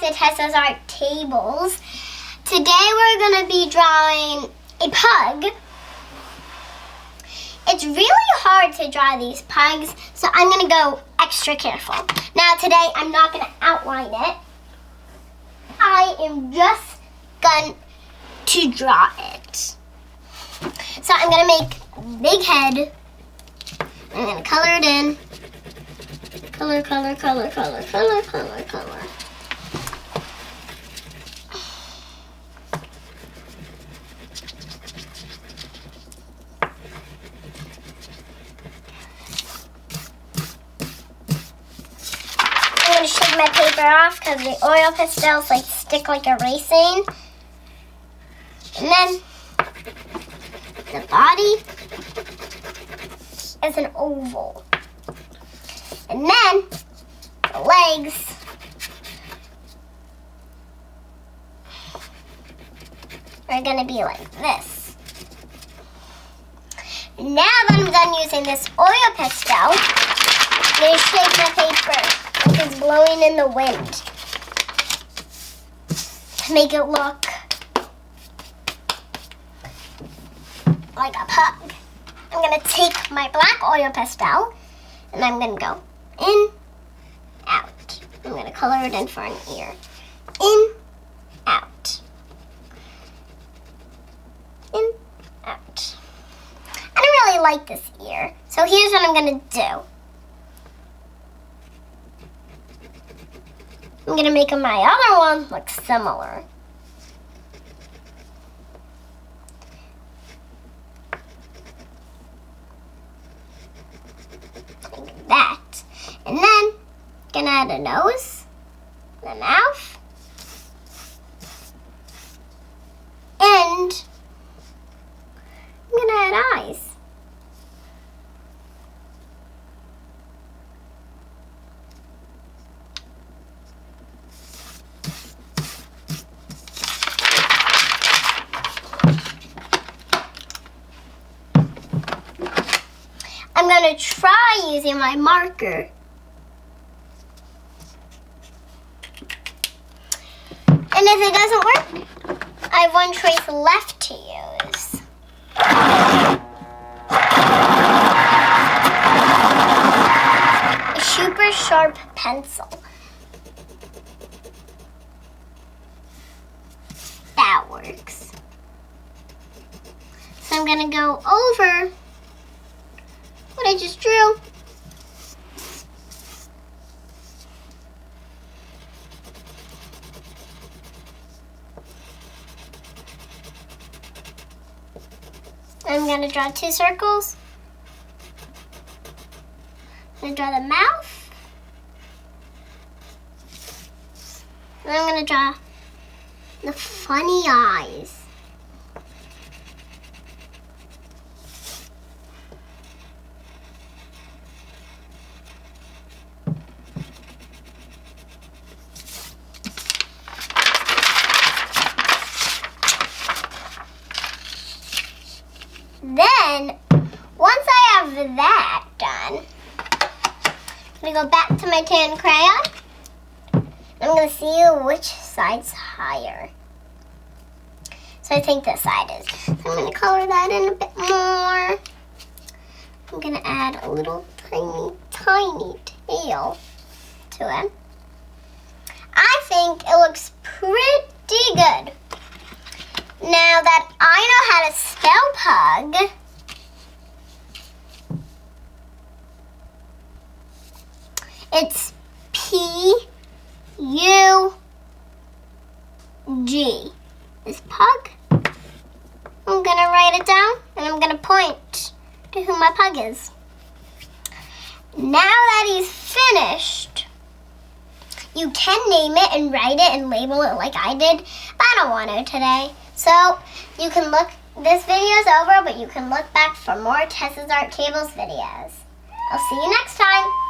to Tessa's Art Tables. Today we're going to be drawing a pug. It's really hard to draw these pugs, so I'm going to go extra careful. Now today I'm not going to outline it. I am just going to draw it. So I'm going to make a big head. I'm going to color it in. Color, color, color, color, color, color, color. I'm going to shake my paper off because the oil pastels stick like erasing. And then the body is an oval. And then the legs are going to be like this. Now that I'm done using this oil pastel, I'm going to shake my paper like it's blowing in the wind to make it look like a pug. I'm going to take my black oil pastel and I'm going to go in, out. I'm going to color it in for an ear. In, out. In, out. I don't really like this ear, so here's what I'm going to do. I'm going to make my other one look similar. Like that. And then, gonna add a nose, the mouth, and I'm gonna add eyes. I'm gonna try using my marker. And if it doesn't work, I have one choice left to use. A super sharp pencil. That works. So I'm going to go over what I just drew. I'm going to draw two circles. I'm going to draw the mouth. And I'm going to draw the funny eyes. Then, once I have that done, I'm going to go back to my tan crayon. I'm going to see which side's higher. So I think this side is. So I'm going to color that in a bit more. I'm going to add a little tiny tail to it. I think it looks pretty good. Now that I know how to spell pug, it's P-U-G. This pug. I'm going to write it down and I'm going to point to who my pug is. Now that he's finished, you can name it and write it and label it like I did, but I don't want to today. So you can look, this video is over, but you can look back for more Tessa's Art Tables videos. I'll see you next time.